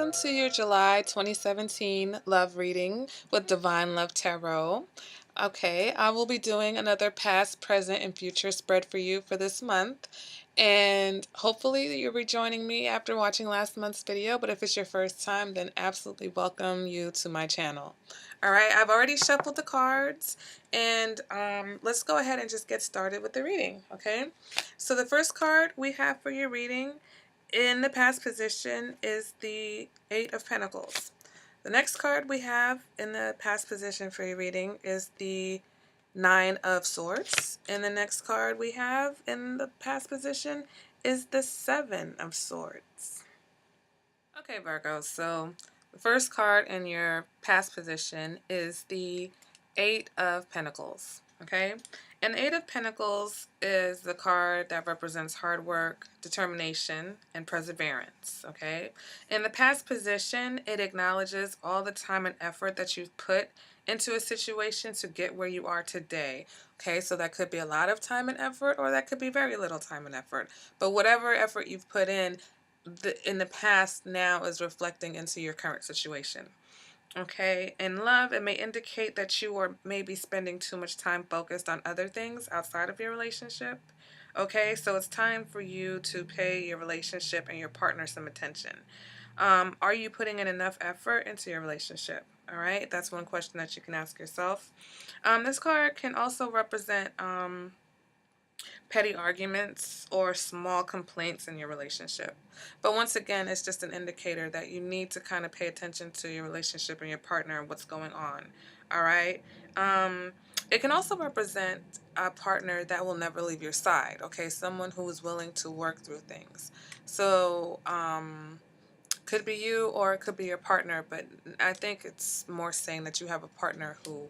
welcome to your July 2017 love reading with Divine Love Tarot. Okay, I will be doing another past, present, and future spread for you for this month. And hopefully you'll be joining me after watching last month's video, but if it's your first time, then absolutely welcome you to my channel. All right, I've already shuffled the cards, and let's go ahead and just get started with the reading, okay? So the first card we have for your reading in the past position is the Eight of Pentacles. The next card we have in the past position for your reading is the Nine of Swords. And the next card we have in the past position is the Seven of Swords. Okay, Virgo, so the first card in your past position is the Eight of Pentacles, okay? And the Eight of Pentacles is the card that represents hard work, determination, and perseverance, okay? In the past position, it acknowledges all the time and effort that you've put into a situation to get where you are today, okay? So that could be a lot of time and effort, or that could be very little time and effort. But whatever effort you've put in the past now is reflecting into your current situation. Okay, in love, it may indicate that you are maybe spending too much time focused on other things outside of your relationship. Okay, so it's time for you to pay your relationship and your partner some attention. Are you putting in enough effort into your relationship? All right, that's one question that you can ask yourself. This card can also represent petty arguments or small complaints in your relationship. But once again, it's just an indicator that you need to kind of pay attention to your relationship and your partner and what's going on. All right. It can also represent a partner that will never leave your side. Okay. Someone who is willing to work through things. So, could be you or it could be your partner, but I think it's more saying that you have a partner who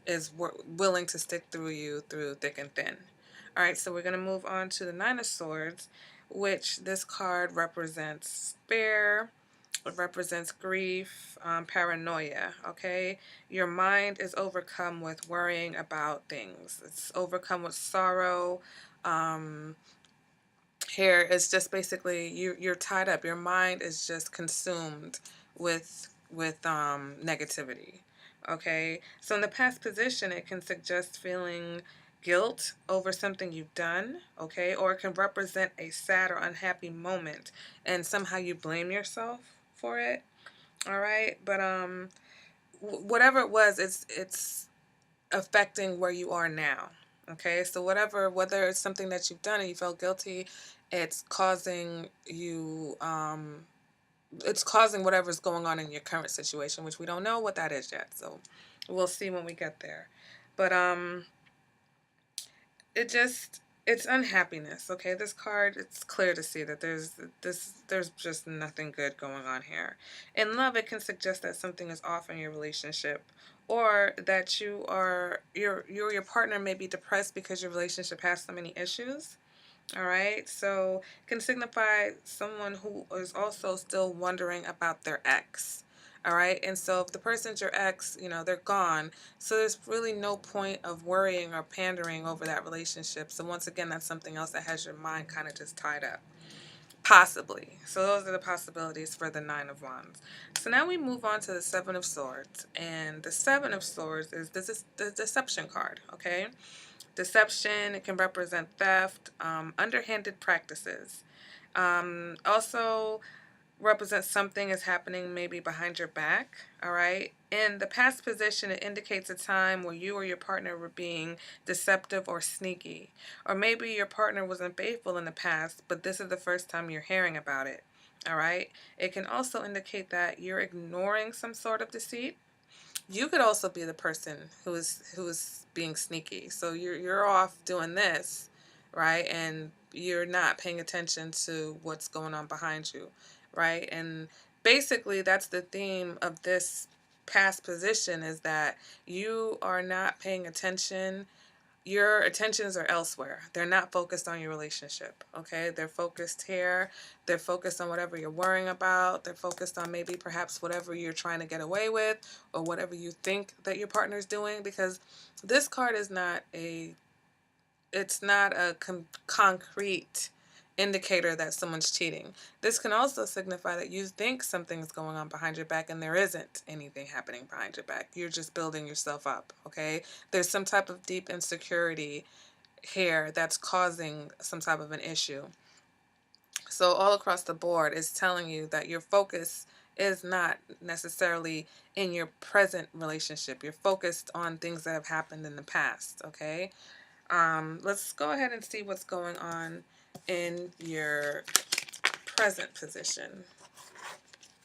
is willing to stick through you through thick and thin. All right, so we're going to move on to the Nine of Swords, which this card represents fear, it represents grief, paranoia, okay? Your mind is overcome with worrying about things. It's overcome with sorrow. Here it's just basically you're tied up. Your mind is just consumed with negativity. Okay, so in the past position, it can suggest feeling guilt over something you've done. Okay, or it can represent a sad or unhappy moment, and somehow you blame yourself for it. All right, but whatever it was, it's affecting where you are now. Okay, so whether it's something that you've done and you felt guilty, it's causing you, it's causing whatever's going on in your current situation, which we don't know what that is yet. So we'll see when we get there. But it's unhappiness. Okay, this card, it's clear to see that there's just nothing good going on here. In love, it can suggest that something is off in your relationship, or that your partner may be depressed because your relationship has so many issues. All right, so it can signify someone who is also still wondering about their ex. All right, and so if the person's your ex, they're gone. So there's really no point of worrying or pandering over that relationship. So once again, that's something else that has your mind kind of just tied up. Possibly. So those are the possibilities for the Nine of Wands. So now we move on to the Seven of Swords. And the Seven of Swords is the deception card, okay? Deception, it can represent theft, underhanded practices. Also represents something is happening maybe behind your back, all right? In the past position, it indicates a time where you or your partner were being deceptive or sneaky. Or maybe your partner was unfaithful in the past, but this is the first time you're hearing about it, all right? It can also indicate that you're ignoring some sort of deceit. You could also be the person who is being sneaky. So you're off doing this, right? And you're not paying attention to what's going on behind you, right? And basically that's the theme of this past position, is that you are not paying attention. Your attentions are elsewhere. They're not focused on your relationship, okay? They're focused here. They're focused on whatever you're worrying about. They're focused on maybe perhaps whatever you're trying to get away with, or whatever you think that your partner's doing, because this card is not a, it's not a concrete, indicator that someone's cheating. This can also signify that you think something's going on behind your back and there isn't anything happening behind your back. You're just building yourself up, okay? There's some type of deep insecurity here that's causing some type of an issue. So all across the board is telling you that your focus is not necessarily in your present relationship. You're focused on things that have happened in the past, okay? Let's go ahead and see what's going on in your present position.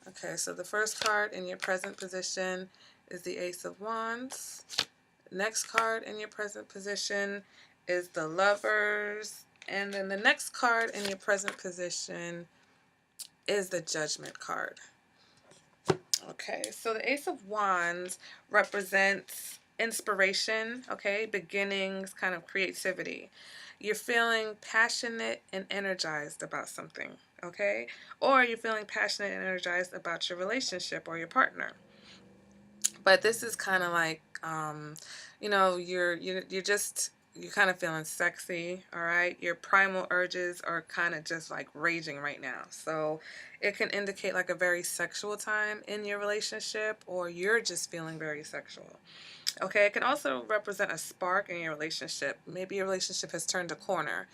Okay, so the first card in your present position is the Ace of Wands. Next card in your present position is the Lovers. And then the next card in your present position is the Judgment card. Okay, so the Ace of Wands represents inspiration, okay, beginnings, kind of creativity. You're feeling passionate and energized about something, okay? Or you're feeling passionate and energized about your relationship or your partner. But this is kind of like, you're just you're kind of feeling sexy, all right? Your primal urges are kind of just like raging right now. So it can indicate like a very sexual time in your relationship, or you're just feeling very sexual. Okay, it can also represent a spark in your relationship. Maybe your relationship has turned a corner.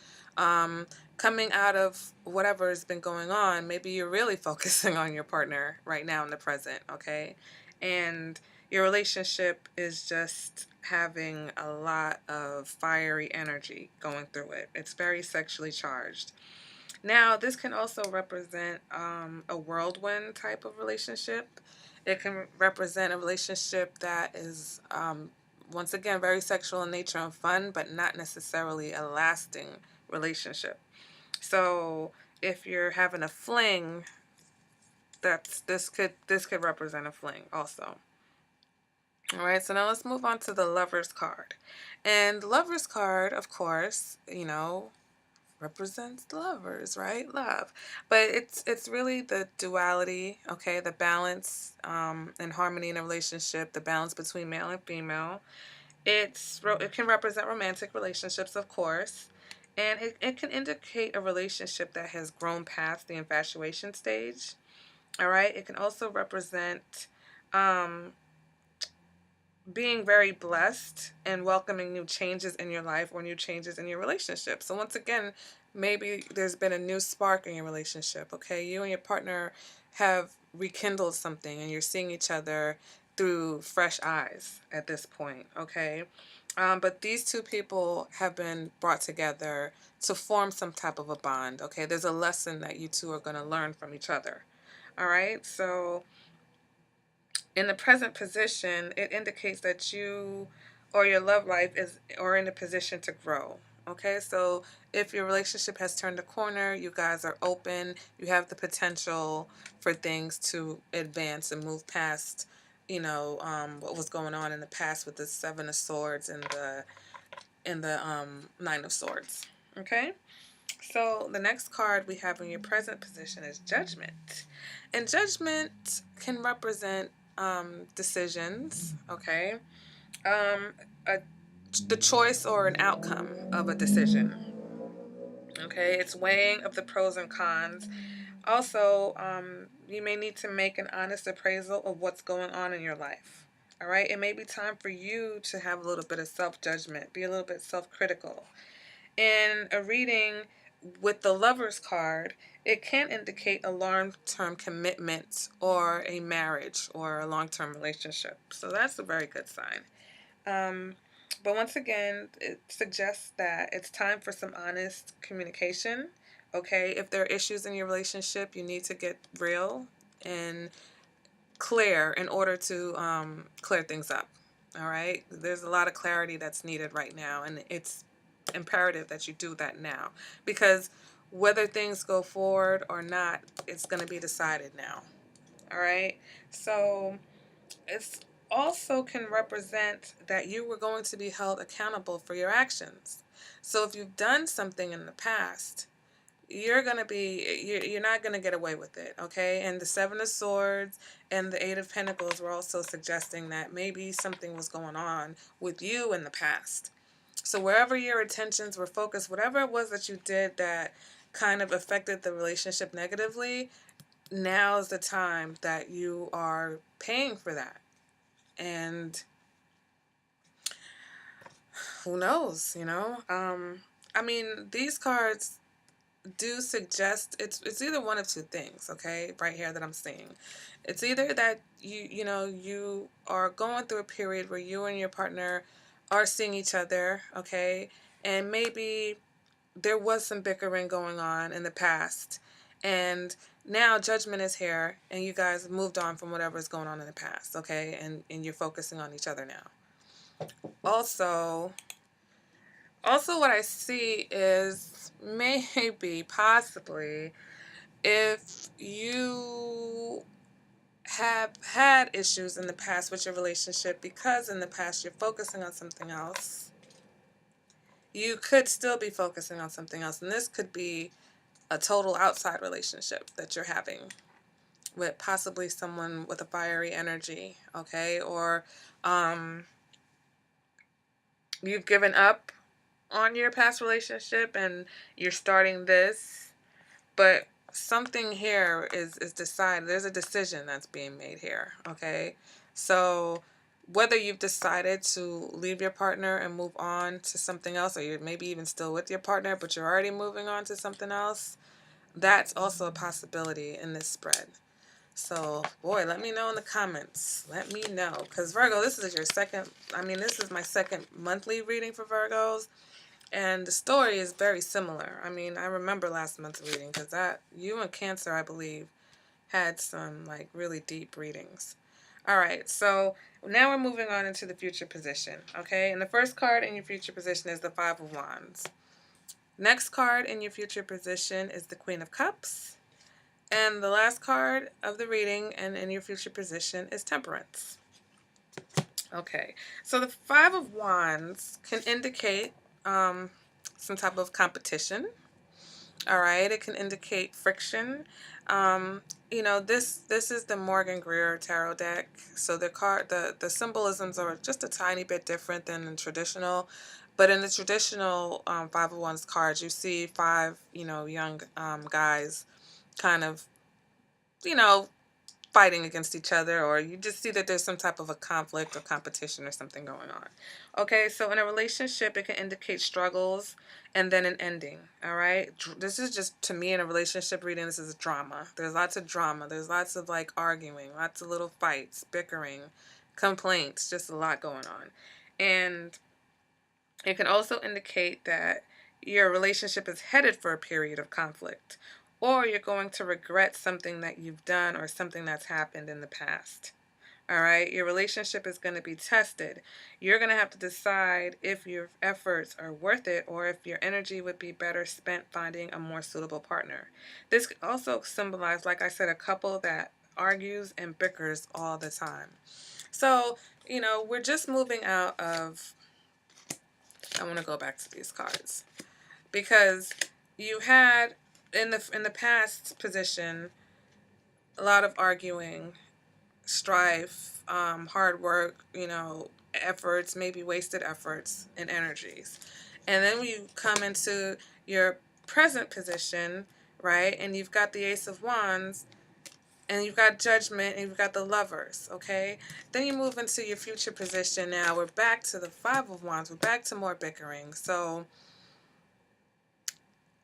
Coming out of whatever has been going on, maybe you're really focusing on your partner right now in the present, okay? And your relationship is just having a lot of fiery energy going through it. It's very sexually charged. Now, this can also represent a whirlwind type of relationship. It can represent a relationship that is, once again, very sexual in nature and fun, but not necessarily a lasting relationship. So, if you're having a fling, this could represent a fling also. All right, so now let's move on to the Lovers card. And the Lovers card, of course, represents lovers, right? Love. But it's really the duality, okay? The balance and harmony in a relationship, the balance between male and female. It can represent romantic relationships, of course. And it can indicate a relationship that has grown past the infatuation stage. All right? It can also represent um, being very blessed and welcoming new changes in your life or new changes in your relationship. So once again, maybe there's been a new spark in your relationship, okay? You and your partner have rekindled something and you're seeing each other through fresh eyes at this point, okay? But these two people have been brought together to form some type of a bond, okay? There's a lesson that you two are going to learn from each other, all right? So in the present position, it indicates that you or your love life is or in a position to grow. Okay, so if your relationship has turned a corner, you guys are open, you have the potential for things to advance and move past, what was going on in the past with the Seven of Swords and the Nine of Swords. Okay, so the next card we have in your present position is Judgment. And Judgment can represent decisions, okay? Um, a, the choice or an outcome of a decision, okay? It's weighing of the pros and cons. Also, you may need to make an honest appraisal of what's going on in your life. All right? It may be time for you to have a little bit of self-judgment, be a little bit self-critical. In a reading with the Lover's card, it can indicate a long-term commitment or a marriage or a long-term relationship. So that's a very good sign. Um, but once again, it suggests that it's time for some honest communication. Okay, if there are issues in your relationship, you need to get real and clear in order to clear things up. All right, there's a lot of clarity that's needed right now, and it's imperative that you do that now, because whether things go forward or not, it's going to be decided now. All right, so it's also can represent that you were going to be held accountable for your actions. So if you've done something in the past, you're not going to get away with it, okay? And the Seven of Swords and the Eight of Pentacles were also suggesting that maybe something was going on with you in the past. So wherever your attentions were focused, whatever it was that you did that kind of affected the relationship negatively, now is the time that you are paying for that. And who knows, you know? I mean, these cards do suggest it's either one of two things, okay? Right here that I'm seeing. It's either that you are going through a period where you and your partner are seeing each other, okay? And maybe there was some bickering going on in the past. And now judgment is here and you guys moved on from whatever is going on in the past, okay? And you're focusing on each other now. Also what I see is maybe possibly if you have had issues in the past with your relationship because in the past you're focusing on something else, you could still be focusing on something else. And this could be a total outside relationship that you're having with possibly someone with a fiery energy, okay? Or you've given up on your past relationship and you're starting this, but something here is decided. There's a decision that's being made here, okay? So whether you've decided to leave your partner and move on to something else, or you're maybe even still with your partner, but you're already moving on to something else, that's also a possibility in this spread. So, boy, let me know in the comments. Let me know. Because, Virgo, this is this is my second monthly reading for Virgos. And the story is very similar. I mean, I remember last month's reading because you and Cancer, I believe, had some like really deep readings. All right, so now we're moving on into the future position, okay? And the first card in your future position is the Five of Wands. Next card in your future position is the Queen of Cups. And the last card of the reading and in your future position is Temperance. Okay, so the Five of Wands can indicate some type of competition. All right, it can indicate friction. This is the Morgan Greer tarot deck. So the symbolisms are just a tiny bit different than the traditional. But in the traditional Five of Wands cards, you see five, young guys kind of, you know, fighting against each other, or you just see that there's some type of a conflict or competition or something going on. Okay, so in a relationship, it can indicate struggles and then an ending. All right, this is just, to me, in a relationship reading, this is drama. There's lots of drama. There's lots of like arguing, lots of little fights, bickering, complaints, just a lot going on. And it can also indicate that your relationship is headed for a period of conflict, or you're going to regret something that you've done or something that's happened in the past. All right, your relationship is going to be tested. You're going to have to decide if your efforts are worth it or if your energy would be better spent finding a more suitable partner. This could also symbolize, like I said, a couple that argues and bickers all the time. So, we're just moving out of, I want to go back to these cards because you had in the past position a lot of arguing, strife, hard work, efforts, maybe wasted efforts and energies. And then you come into your present position, right? And you've got the Ace of Wands, and you've got Judgment, and you've got the Lovers, okay? Then you move into your future position. Now we're back to the Five of Wands. We're back to more bickering. So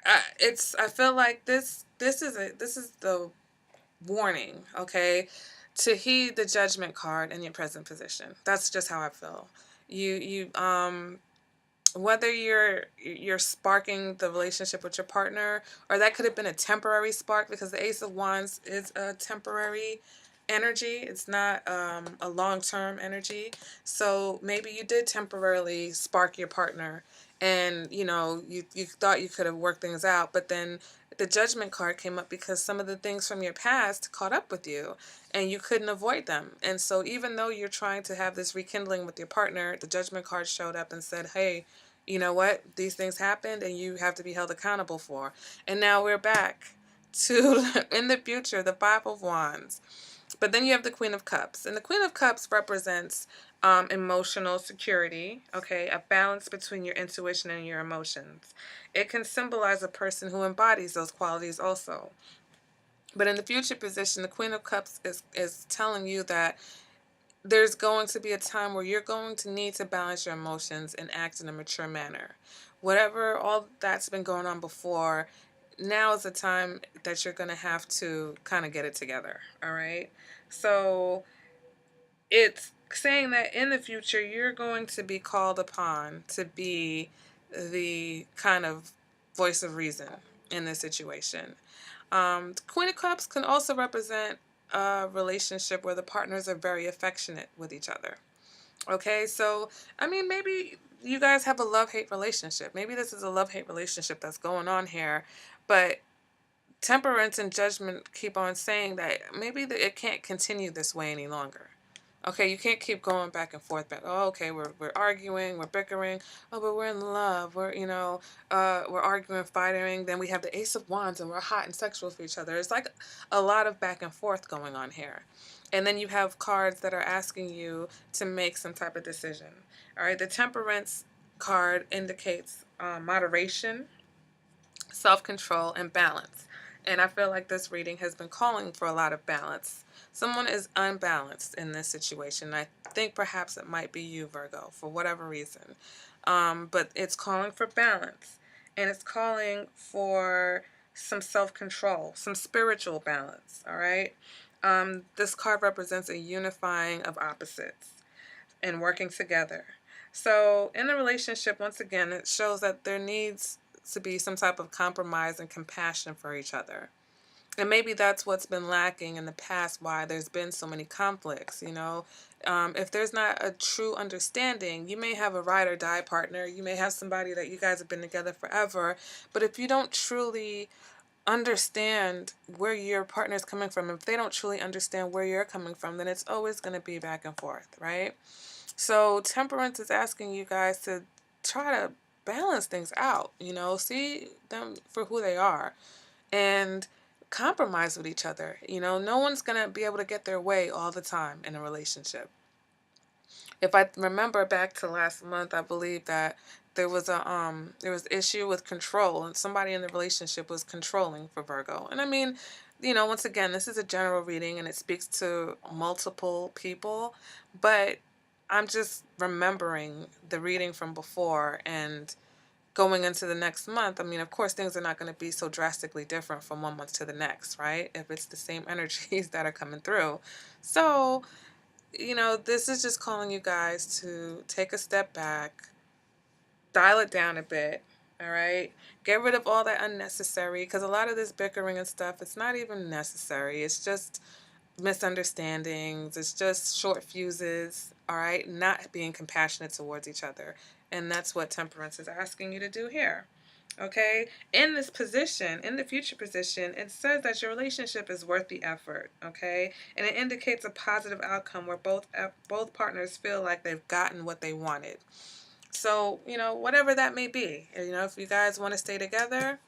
I feel like this is the warning, okay, to heed the Judgment card in your present position. That's just how I feel. You whether you're sparking the relationship with your partner, or that could have been a temporary spark, because the Ace of Wands is a temporary energy. It's not a long-term energy. So maybe you did temporarily spark your partner, and you thought you could have worked things out, but then the Judgment card came up because some of the things from your past caught up with you and you couldn't avoid them. And so even though you're trying to have this rekindling with your partner, the Judgment card showed up and said, hey, you know what? These things happened and you have to be held accountable for. And now we're back to, in the future, the Five of Wands. But then you have the Queen of Cups, and the Queen of Cups represents emotional security, okay, a balance between your intuition and your emotions. It can symbolize a person who embodies those qualities also. But in the future position, the Queen of Cups is telling you that there's going to be a time where you're going to need to balance your emotions and act in a mature manner. Whatever all that's been going on before, now is the time that you're going to have to kind of get it together. All right. So it's saying that in the future, you're going to be called upon to be the kind of voice of reason in this situation. Queen of Cups can also represent a relationship where the partners are very affectionate with each other. Okay, so I mean, maybe you guys have a love-hate relationship. Maybe this is a love-hate relationship that's going on here, but temperance and judgment keep on saying that maybe it can't continue this way any longer. Okay, you can't keep going back and forth. Back. Oh, okay, we're arguing, we're bickering. Oh, but we're in love. We're arguing, fighting. Then we have the Ace of Wands, and we're hot and sexual for each other. It's like a lot of back and forth going on here. And then you have cards that are asking you to make some type of decision. All right, the Temperance card indicates moderation, self-control, and balance. And I feel like this reading has been calling for a lot of balance. Someone is unbalanced in this situation. I think perhaps it might be you, Virgo, for whatever reason. But it's calling for balance. And it's calling for some self-control, some spiritual balance, all right? This card represents a unifying of opposites and working together. So in a relationship, once again, it shows that there needs to be some type of compromise and compassion for each other. And maybe that's what's been lacking in the past, why there's been so many conflicts, you know. If there's not a true understanding, you may have a ride or die partner, you may have somebody that you guys have been together forever, but if you don't truly understand where your partner's coming from, if they don't truly understand where you're coming from, then it's always going to be back and forth, right? So temperance is asking you guys to try to balance things out, you know, see them for who they are and compromise with each other. You know, no one's going to be able to get their way all the time in a relationship. If I remember back to last month, I believe that there was issue with control, and somebody in the relationship was controlling for Virgo. And I mean, you know, once again, this is a general reading and it speaks to multiple people, but I'm just remembering the reading from before and going into the next month. I mean, of course, things are not going to be so drastically different from one month to the next, right? If it's the same energies that are coming through. So, you know, this is just calling you guys to take a step back, dial it down a bit, all right? Get rid of all that unnecessary, because a lot of this bickering and stuff, it's not even necessary. It's just misunderstandings, it's just short fuses, all right? Not being compassionate towards each other. And that's what temperance is asking you to do here. Okay, in this position, in the future position, it says that your relationship is worth the effort. Okay, and it indicates a positive outcome where both partners feel like they've gotten what they wanted. So you know, whatever that may be, you know, if you guys want to stay together,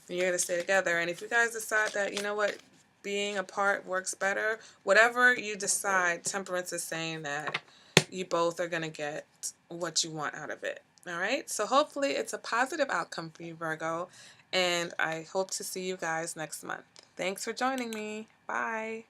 you're gonna stay together. And if you guys decide that, you know what, being apart works better, whatever you decide, temperance is saying that you both are gonna get what you want out of it. All right. So hopefully it's a positive outcome for you, Virgo. And I hope to see you guys next month. Thanks for joining me. Bye.